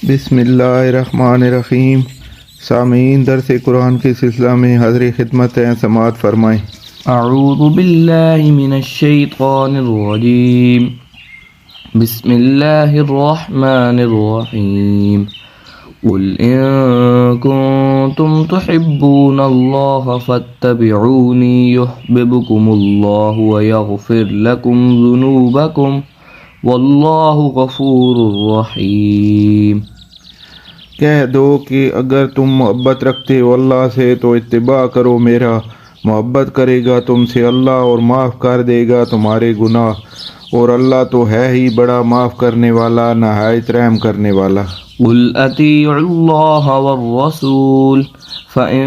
بسم اللہ الرحمن الرحیم۔ سامعین، درس قرآن کے سلسلہ میں حاضر خدمت ہیں، سماعت فرمائیں۔ اعوذ باللہ من الشیطان الرجیم، بسم اللہ الرحمن الرحیم، قل ان کنتم تحبون اللہ فاتبعونی یحببکم اللہ ویغفر لکم ذنوبکم واللہ غفور رحیم۔ کہہ دو کہ اگر تم محبت رکھتے ہو اللہ سے تو اتباع کرو میرا، محبت کرے گا تم سے اللہ اور معاف کر دے گا تمہارے گناہ، اور اللہ تو ہے ہی بڑا معاف کرنے والا، نہایت رحم کرنے والا۔ قل اطیعوا اللہ والرسول فإن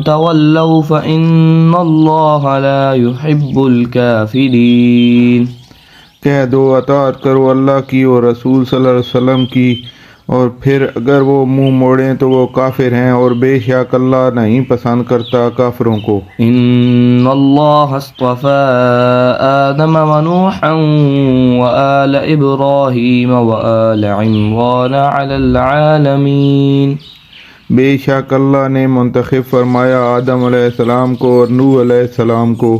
تولوا فإن اللہ لا يحب الكافرین۔ کہہ دو اطاعت کرو اللہ کی اور رسول صلی اللہ علیہ وسلم کی، اور پھر اگر وہ منہ موڑیں تو وہ کافر ہیں، اور بے شک اللہ نہیں پسند کرتا کافروں کو۔ ان اللہ اصطفى آدم ونوحا وآل ابراہیم وآل عمران علی العالمین۔ بے شک اللہ نے منتخب فرمایا آدم علیہ السلام کو اور نوح علیہ السلام کو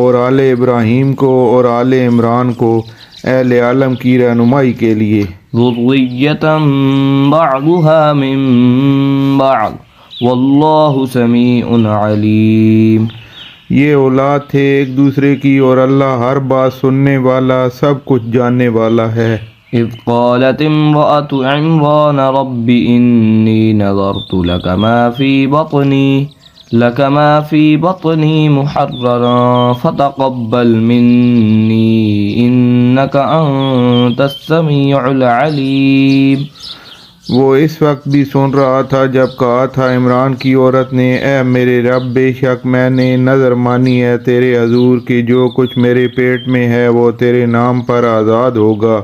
اور آل ابراہیم کو اور آل عمران کو اہل عالم کی رہنمائی کے لیے۔ ذریۃ بعضها من بعض واللہ سمیع علیم۔ یہ اولاد تھے ایک دوسرے کی، اور اللہ ہر بات سننے والا، سب کچھ جاننے والا ہے۔ اذ قالت امرأة عمران رب انی نذرت لك ما في بطني محررا فتقبل مني إنك أنت السميع العليم۔ وہ اس وقت بھی سن رہا تھا جب کہا تھا عمران کی عورت نے، اے میرے رب، بے شک میں نے نظر مانی ہے تیرے حضور کہ جو کچھ میرے پیٹ میں ہے وہ تیرے نام پر آزاد ہوگا،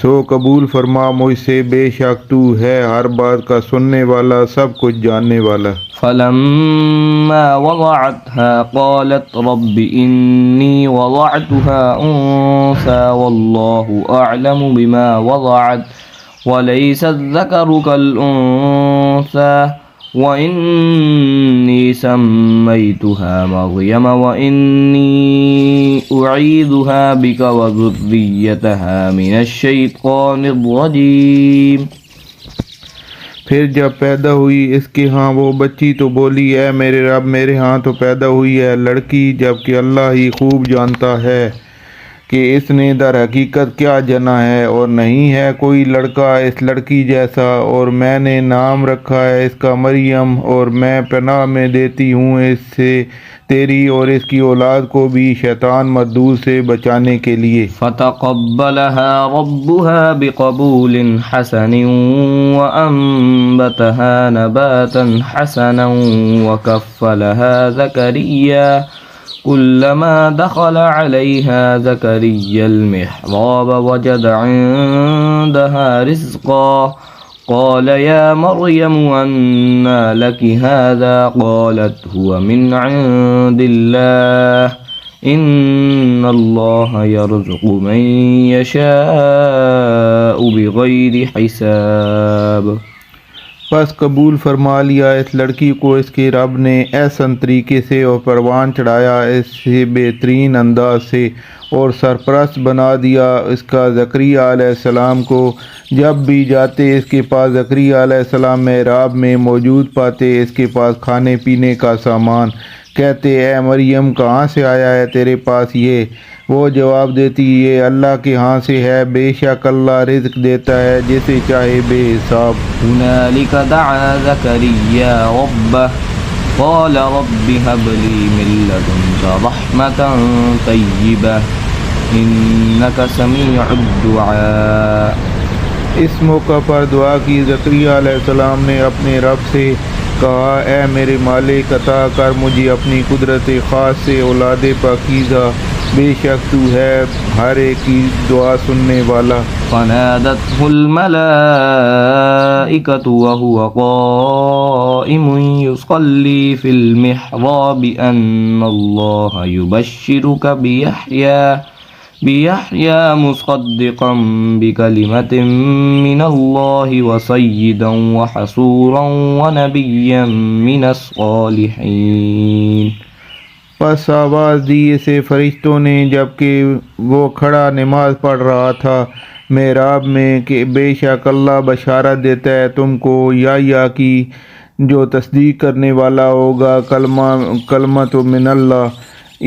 سو قبول فرما مجھ سے، بے شک تو ہے ہر بات کا سننے والا، سب کچھ جاننے والا۔ فلما وضعتها قالت رب إني وضعتها أنثى والله أعلم بما وضعت وليس الذكر كالأنثى وإني سميتها مريم وإني أعيذها بك وذريتها من الشيطان الرجيم۔ پھر جب پیدا ہوئی اس کے ہاں وہ بچی تو بولی، اے میرے رب، میرے ہاں تو پیدا ہوئی ہے لڑکی، جبکہ اللہ ہی خوب جانتا ہے کہ اس نے در حقیقت کیا جنا ہے، اور نہیں ہے کوئی لڑکا اس لڑکی جیسا، اور میں نے نام رکھا ہے اس کا مریم، اور میں پناہ میں دیتی ہوں اس سے تیری اور اس کی اولاد کو بھی شیطان مردود سے بچانے کے لیے۔ فتقبلها ربها بقبول حسن وأنبتها نباتا حسنا وكفلها زكريا كلما دخل عليها زكريا المحراب وجد عندها رزقا قال يا مريم أنى لك هذا قالت هو من عند الله إن الله يرزق من يشاء بغير حساب۔ بس قبول فرما لیا اس لڑکی کو اس کے رب نے احسن طریقے سے، اور پروان چڑھایا اس سے بہترین انداز سے، اور سرپرست بنا دیا اس کا زکریہ علیہ السلام کو۔ جب بھی جاتے اس کے پاس زکریہ علیہ السلام محراب میں موجود پاتے اس کے پاس کھانے پینے کا سامان، کہتے، اے مریم کہاں سے آیا ہے تیرے پاس یہ؟ وہ جواب دیتی، یہ اللہ کے ہاں سے ہے، بے شک اللہ رزق دیتا ہے جسے چاہے بے حساب۔ هنالك دعا زكريا ربه قال رب هب لي من لدنك رحمة طيبة إنك سميع الدعاء۔ اس موقع پر دعا کی زکریہ علیہ السلام نے اپنے رب سے، کہا، اے میرے مالک عطا کر مجھے اپنی قدرت خاص سے اولاد پاکیزہ، بے شک تو ہے ہر ایک کی دعا سننے والا۔ فنادته الملائكة وهو قائم يصلي في المحراب أن الله يبشرك بيحيى مصدقا بكلمة من الله وسيدا وحصورا ونبيا من الصالحين. پس آواز دی اسے فرشتوں نے جبکہ وہ کھڑا نماز پڑھ رہا تھا محراب میں کہ بے شک اللہ بشارت دیتا ہے تم کو یا کی جو تصدیق کرنے والا ہوگا کلمۃ من اللہ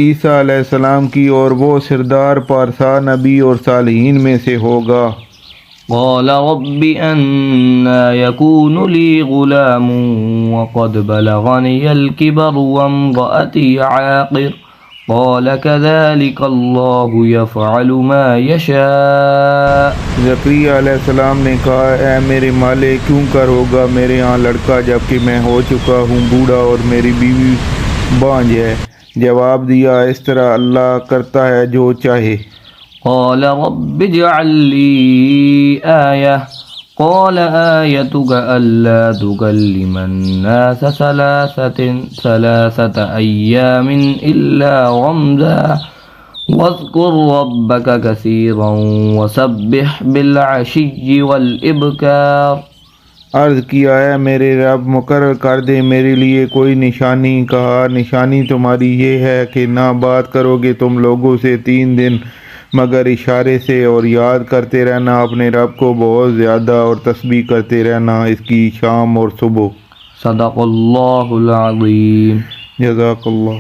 عیسیٰ علیہ السلام کی، اور وہ سردار پارسا نبی اور صالحین میں سے ہوگا. قال رب أنى يكون لي غلام وقد بلغني الكبر وامرأتي عاقر قال كذلك الله يفعل ما يشاء. زکریا علیہ السلام نے کہا اے میرے مالک کیوں کر ہوگا میرے ہاں لڑکا جبکہ میں ہو چکا ہوں بوڑھا اور میری بیوی بانجھ ہے. جواب دیا اس طرح اللہ کرتا ہے جو چاہے. قال رب اجعل لي آية قال آيتك ألا تكلم الناس ثلاثة أيام إلا رمزا واذكر ربك كثيرا وسبح بالعشي والإبكار. عرض کیا ہے میرے رب مقرر کر دے میرے لیے کوئی نشانی. کہا نشانی تمہاری یہ ہے کہ نہ بات کرو گے تم لوگوں سے 3 دن مگر اشارے سے، اور یاد کرتے رہنا اپنے رب کو بہت زیادہ اور تسبیح کرتے رہنا اس کی شام اور صبح. صدق اللہ العظیم. جزاک اللہ.